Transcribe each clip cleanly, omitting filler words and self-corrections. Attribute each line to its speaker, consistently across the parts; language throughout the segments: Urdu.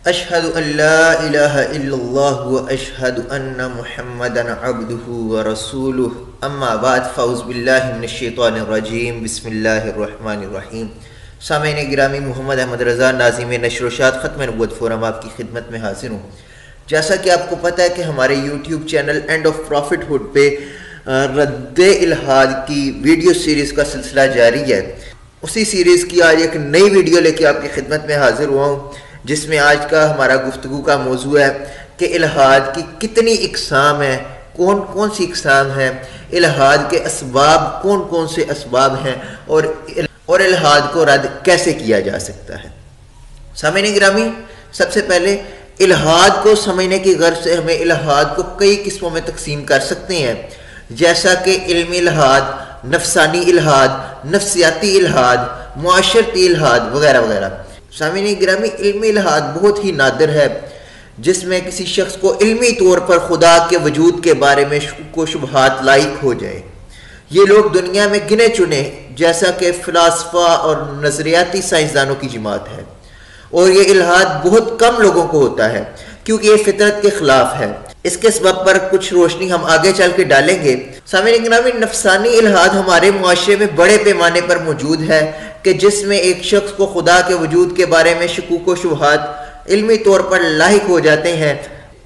Speaker 1: اشہد ان لا الہ الا اللہ و اشہد ان محمدا عبدہ و رسولہ اما بعد فاعوذ باللہ من الشیطان الرجیم بسم اللہ الرحمن الرحیم۔ سامعین گرامی، محمد احمد رضا ناظم نشر و شاد ختم نبوت فورم آپ کی خدمت میں حاضر ہوں۔ جیسا کہ آپ کو پتہ ہے کہ ہمارے YouTube channel end of prophethood پہ رد الحاد کی ویڈیو سیریز کا سلسلہ جاری ہے۔ اسی سیریز کی آج ایک نئی ویڈیو لے کے آپ کی خدمت میں حاضر ہوا ہوں، جس میں آج کا ہمارا گفتگو کا موضوع ہے کہ الحاد کی کتنی اقسام ہیں، کون کون سی اقسام ہیں، الحاد کے اسباب کون کون سے اسباب ہیں، اور الحاد کو رد کیسے کیا جا سکتا ہے۔ سامعین گرامی، سب سے پہلے الحاد کو سمجھنے کی غرض سے ہمیں الحاد کو کئی قسموں میں تقسیم کر سکتے ہیں، جیسا کہ علمی الحاد، نفسانی الحاد، نفسیاتی الحاد، معاشرتی الحاد وغیرہ وغیرہ۔ سامعین گرامی، علمی الحاد بہت ہی نادر ہے، جس میں کسی شخص کو علمی طور پر خدا کے وجود کے بارے میں شکوک و شبہات لاحق ہو جائے۔ یہ لوگ دنیا میں گنے چنے جیسا کہ فلاسفہ اور نظریاتی سائنسدانوں کی جماعت ہے، اور یہ الحاد بہت کم لوگوں کو ہوتا ہے کیونکہ یہ فطرت کے خلاف ہے۔ اس کے سبب پر کچھ روشنی ہم آگے چل کے ڈالیں گے۔ سامعین گرامی، نفسانی الحاد ہمارے معاشرے میں بڑے پیمانے پر موجود ہے کہ جس میں ایک شخص کو خدا کے وجود کے بارے میں شکوک و شبہات علمی طور پر لاحق ہو جاتے ہیں،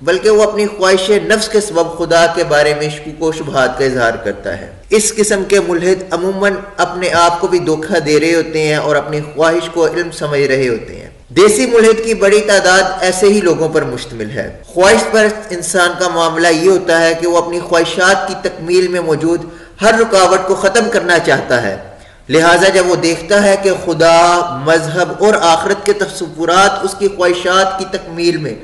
Speaker 1: بلکہ وہ اپنی خواہش نفس کے سبب خدا کے بارے میں شکوک و شبہات کا اظہار کرتا ہے۔ اس قسم کے ملحد عموماً اپنے آپ کو بھی دھوکہ دے رہے ہوتے ہیں اور اپنی خواہش کو علم سمجھ رہے ہوتے ہیں۔ دیسی ملحد کی بڑی تعداد ایسے ہی لوگوں پر مشتمل ہے۔ خواہش پر انسان کا معاملہ یہ ہوتا ہے کہ وہ اپنی خواہشات کی تکمیل میں موجود ہر رکاوٹ کو ختم کرنا چاہتا ہے، لہٰذا جب وہ دیکھتا ہے کہ خدا، مذہب اور آخرت کے تصورات اس کی خواہشات کی تکمیل میں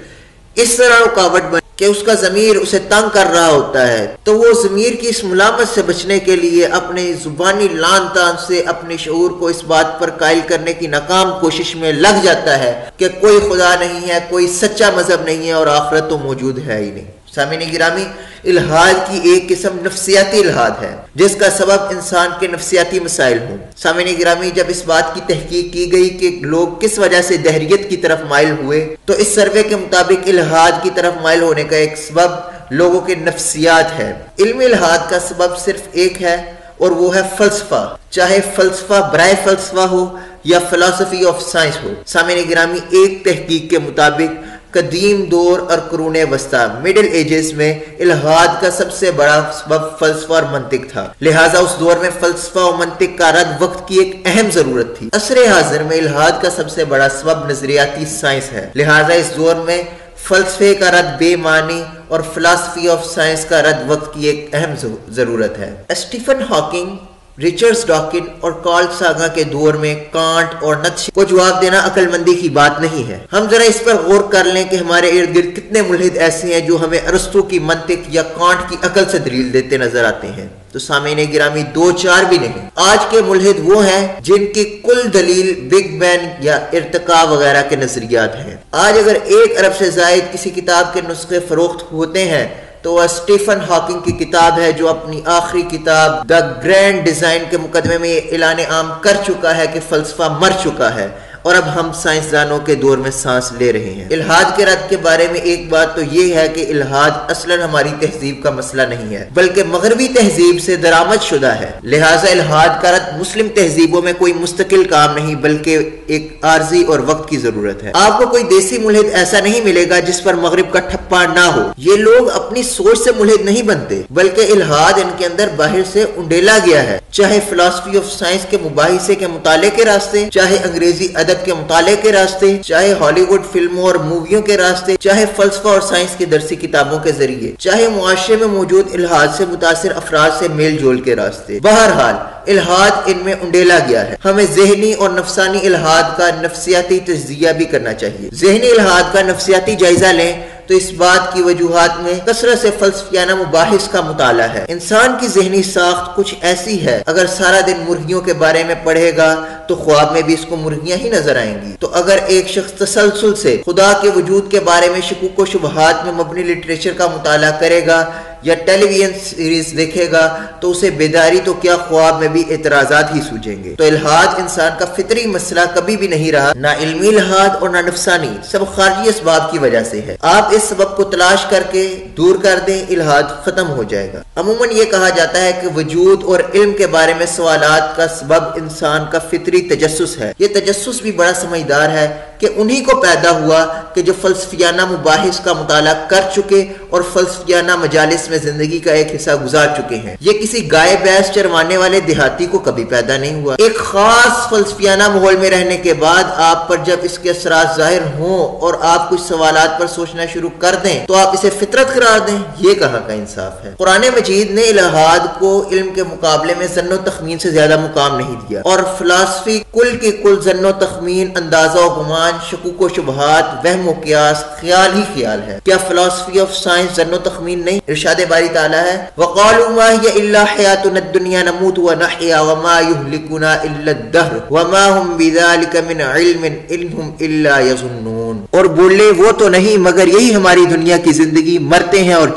Speaker 1: اس طرح رکاوٹ بن کہ اس کا ضمیر اسے تنگ کر رہا ہوتا ہے، تو وہ ضمیر کی اس ملامت سے بچنے کے لیے اپنے زبانی لان تان سے اپنے شعور کو اس بات پر قائل کرنے کی ناکام کوشش میں لگ جاتا ہے کہ کوئی خدا نہیں ہے، کوئی سچا مذہب نہیں ہے اور آخرت تو موجود ہے ہی نہیں۔ سامعین گرامی، الحاد کی ایک قسم نفسیاتی الحاد ہے، جس کا سبب انسان کے نفسیاتی مسائل ہوں۔ سامعین گرامی، جب اس بات کی تحقیق کی گئی کہ لوگ کس وجہ سے دہریت کی طرف مائل ہوئے، تو اس سروے کے مطابق الحاد کی طرف مائل ہونے کا ایک سبب لوگوں کے نفسیات ہے۔ علمی الحاد کا سبب صرف ایک ہے، اور وہ ہے فلسفہ، چاہے فلسفہ برائے فلسفہ ہو یا فلسفی آف سائنس ہو۔ سامعین گرامی، ایک تحقیق کے مطابق قدیم دور اور قرون وسطیٰ مڈل ایجز میں الحاد کا سب سے بڑا سبب فلسفہ اور منطق تھا، لہٰذا اس دور میں فلسفہ اور منطق کا رد وقت کی ایک اہم ضرورت تھی۔ عصر حاضر میں الحاد کا سب سے بڑا سبب نظریاتی سائنس ہے، لہٰذا اس دور میں فلسفے کا رد بے معنی اور فلسفی آف سائنس کا رد وقت کی ایک اہم ضرورت ہے۔ اسٹیفن ہاکنگ، رچرڈ ڈاکن اور کارل ساگا کے دور میں کانٹ اور نیتشے کو جواب دینا عقل مندی کی بات نہیں ہے۔ ہم ذرا اس پر غور کر لیں کہ ہمارے ارد گرد کتنے ملحد ایسے ہیں جو ہمیں ارسطو کی منطق یا کانٹ کی عقل سے دلیل دیتے نظر آتے ہیں، تو سامعین گرامی دو چار بھی نہیں۔ آج کے ملحد وہ ہیں جن کی کل دلیل بگ بینگ یا ارتقاء وغیرہ کے نظریات ہیں۔ آج اگر 1 ارب سے زائد کسی کتاب کے نسخے فروخت ہوتے ہیں تو وہ اسٹیفن ہاکنگ کی کتاب ہے، جو اپنی آخری کتاب دا گرینڈ ڈیزائن کے مقدمے میں اعلان عام کر چکا ہے کہ فلسفہ مر چکا ہے اور اب ہم سائنسدانوں کے دور میں سانس لے رہے ہیں۔ الحاد کے رد کے بارے میں ایک بات تو یہ ہے کہ الحاد اصلاً ہماری تہذیب کا مسئلہ نہیں ہے، بلکہ مغربی تہذیب سے درآمد شدہ ہے، لہٰذا الحاد کا رد مسلم تہذیبوں میں کوئی مستقل کام نہیں بلکہ ایک عارضی اور وقت کی ضرورت ہے۔ آپ کو کوئی دیسی ملحد ایسا نہیں ملے گا جس پر مغرب کا ٹھپا نہ ہو۔ یہ لوگ اپنی سوچ سے ملحد نہیں بنتے، بلکہ الحاد ان کے اندر باہر سے انڈیلا گیا ہے، چاہے فلسفی آف سائنس کے مباحثے کے مطالعے کے راستے، چاہے انگریزی ادب کے مطالعے کے راستے، چاہے ہالی ووڈ فلموں اور موویوں کے راستے، چاہے فلسفہ اور سائنس کی درسی کتابوں کے ذریعے، چاہے معاشرے میں موجود الحاد سے متاثر افراد سے میل جول کے راستے۔ بہرحال الحاد ان میں انڈیلا گیا ہے۔ ہمیں ذہنی اور نفسانی الحاد کا نفسیاتی تجزیہ بھی کرنا چاہیے۔ ذہنی الحاد کا نفسیاتی جائزہ لیں تو اس بات کی وجوہات میں کثرت سے فلسفیانہ مباحث کا مطالعہ ہے۔ انسان کی ذہنی ساخت کچھ ایسی ہے، اگر سارا دن مرغیوں کے بارے میں پڑھے گا تو خواب میں بھی اس کو مرغیاں ہی نظر آئیں گی۔ تو اگر ایک شخص تسلسل سے خدا کے وجود کے بارے میں شکوک و شبہات میں مبنی لٹریچر کا مطالعہ کرے گا یا ٹیلی ویژن سیریز دیکھے گا تو اسے بیداری تو کیا خواب میں بھی اعتراضات ہی سوجیں گے۔ تو الحاد انسان کا فطری مسئلہ کبھی بھی نہیں رہا، نہ علمی الحاد اور نہ نفسانی، سب خارجی اسباب کی وجہ سے ہے۔ آپ اس سبب کو تلاش کر کے دور کر دیں، الحاد ختم ہو جائے گا۔ عموماً یہ کہا جاتا ہے کہ وجود اور علم کے بارے میں سوالات کا سبب انسان کا فطری تجسس ہے۔ یہ تجسس بھی بڑا سمجھدار ہے کہ انہی کو پیدا ہوا کہ جو فلسفیانہ مباحث کا مطالعہ کر چکے اور فلسفیانہ مجالس میں زندگی کا ایک حصہ گزار چکے ہیں۔ یہ کسی گائے بیس چروانے والے دیہاتی کو کبھی پیدا نہیں ہوا۔ ایک خاص فلسفیانہ ماحول میں رہنے کے بعد آپ پر جب اس کے اثرات ظاہر ہوں اور آپ کچھ سوالات پر سوچنا شروع کر دیں تو آپ اسے فطرت قرار دیں، یہ کہاں کا انصاف ہے؟ قرآن مجید نے الحاد کو علم کے مقابلے میں ظن و تخمین سے زیادہ مقام نہیں دیا، اور فلسفی کل کی کل ظن و تخمین، اندازہ و گمان، شکوک و شبہات، وہم و قیاس، خیال ہی خیال ہے۔ کیا فلسفی آف سائنس ظن و تخمین نہیں؟ ارشاد باری تعالیٰ ہے وَقَالُوا مَا هِيَ إِلَّا حَيَاتُنَا الدُّنْيَا نَمُوتُ وَنَحْيَا وَمَا يُهْلِكُنَا إِلَّا الدَّهْرُ وَمَا هُمْ بِذَلِكَ مِنْ عِلْمٍ إِنْ هُمْ إِلَّا يَظُنُّونَ۔ اور بولے وہ تو نہیں مگر یہی ہماری دنیا کی زندگی، مرتے ہیں اور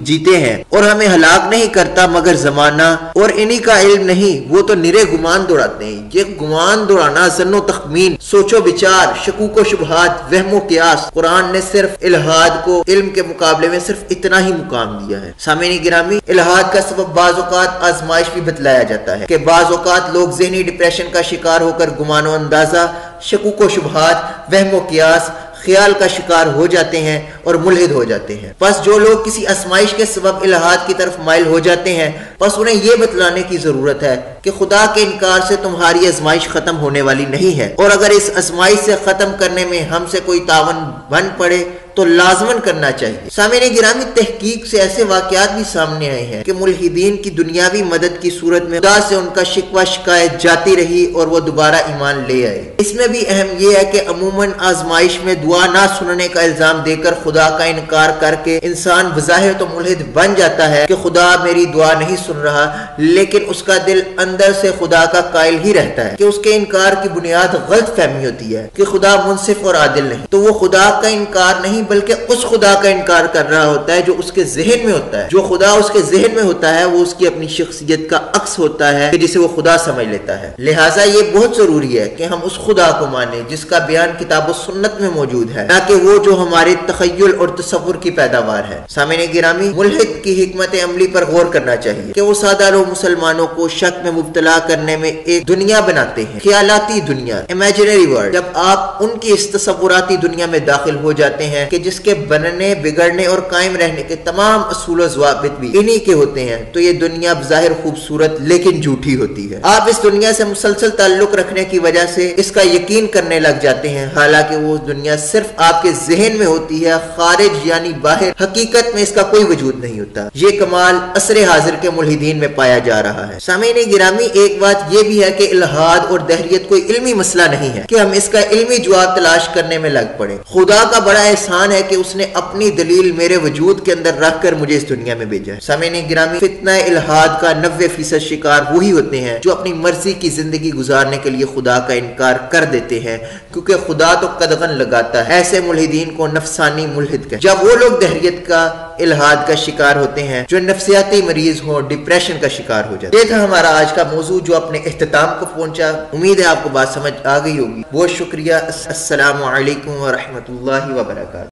Speaker 1: جیتے ہیں، اور ہمیں ہلاک نہیں کرتا مگر زمانہ، اور انہی کا علم نہیں، وہ تو نرے گمان دوڑاتے ہیں۔ یہ گمان دوڑانا، ظن و تخمین، سوچ و بچار، شکوک و شبہات، وہم و قیاس، قرآن نے صرف الحاد کو علم کے مقابلے میں صرف اتنا ہی مقام دیا ہے۔ سامعین گرامی، الحاد کا سبب بعض اوقات آزمائش بھی بتلایا جاتا ہے کہ بعض اوقات لوگ ذہنی ڈپریشن کا شکار ہو کر گمان و اندازہ، شکوک و شبہات، وہم و قیاس، خیال کا شکار ہو جاتے ہیں اور ملحد ہو جاتے ہیں۔ پس جو لوگ کسی آزمائش کے سبب الحاد کی طرف مائل ہو جاتے ہیں، پس انہیں یہ بتلانے کی ضرورت ہے کہ خدا کے انکار سے تمہاری آزمائش ختم ہونے والی نہیں ہے، اور اگر اس آزمائش سے ختم کرنے میں ہم سے کوئی تعاون بن پڑے تو لازماً کرنا چاہیے۔ سامعین گرامی، تحقیق سے ایسے واقعات بھی سامنے آئے ہیں کہ ملحدین کی دنیاوی مدد کی صورت میں خدا سے ان کا شکوہ شکایت جاتی رہی اور وہ دوبارہ ایمان لے آئے۔ اس میں بھی اہم یہ ہے کہ عموماً آزمائش میں دعا نہ سننے کا الزام دے کر خدا کا انکار کر کے انسان بظاہر تو ملحد بن جاتا ہے کہ خدا میری دعا نہیں سن رہا، لیکن اس کا دل اندر سے خدا کا قائل ہی رہتا ہے کہ اس کے انکار کی بنیاد غلط فہمی ہوتی ہے کہ خدا منصف اور عادل نہیں۔ تو وہ خدا کا انکار نہیں بلکہ اس خدا کا انکار کر رہا ہوتا ہے جو اس کے ذہن میں ہوتا ہے۔ جو خدا اس کے ذہن میں ہوتا ہے وہ اس کی اپنی شخصیت کا عکس ہوتا ہے جسے وہ خدا سمجھ لیتا ہے۔ لہٰذا یہ بہت ضروری ہے کہ ہم اس خدا کو مانیں جس کا بیان کتاب و سنت میں موجود ہے، نہ کہ وہ جو ہمارے تخیل اور تصور کی پیداوار ہے۔ سامعین گرامی، ملحد کی حکمت عملی پر غور کرنا چاہیے کہ وہ سادہ لوگ مسلمانوں کو شک میں مبتلا کرنے میں ایک دنیا بناتے ہیں، خیالاتی دنیا، امیجنری ورلڈ۔ جب آپ ان کی اس تصوراتی دنیا میں داخل ہو جاتے ہیں کہ جس کے بننے، بگڑنے اور قائم رہنے کے تمام اصول و ضوابط بھی انہی کے ہوتے ہیں، تو یہ دنیا بظاہر خوبصورت لیکن جھوٹی ہوتی ہے۔ آپ اس دنیا سے مسلسل تعلق رکھنے کی وجہ سے اس کا یقین کرنے لگ جاتے ہیں، حالانکہ وہ دنیا صرف آپ کے ذہن میں ہوتی ہے، خارج یعنی باہر حقیقت میں اس کا کوئی وجود نہیں ہوتا۔ یہ کمال عصر حاضر کے ملحدین میں پایا جا رہا ہے۔ سامعین گرامی، ایک بات یہ بھی ہے کہ الحاد اور دہریت کوئی علمی مسئلہ نہیں ہے کہ ہم اس کا علمی جواب تلاش کرنے میں لگ پڑے۔ خدا کا بڑا احسان ہے کہ اس نے اپنی دلیل میرے وجود کے اندر رکھ کر مجھے اس دنیا میں بھیجا ہے۔ سامعین گرامی، فتنہ الحاد کا 90% شکار وہی ہوتے ہیں جو اپنی مرضی کی زندگی گزارنے کے لیے خدا کا انکار کر دیتے ہیں، کیونکہ خدا تو قدغن لگاتا ہے۔ ایسے ملحدین کو نفسانی ملحد کہتے ہیں۔ جب وہ لوگ دہریت کا، الحاد کا شکار ہوتے ہیں، جو نفسیاتی مریض ہوں، ڈپریشن کا شکار ہو جاتے ہیں۔ یہ تھا ہمارا آج کا موضوع جو اپنے اختتام کو پہنچا۔ امید ہے آپ کو بات سمجھ آ گئی ہوگی۔ بہت شکریہ۔ السلام علیکم ورحمۃ اللہ وبرکاتہ۔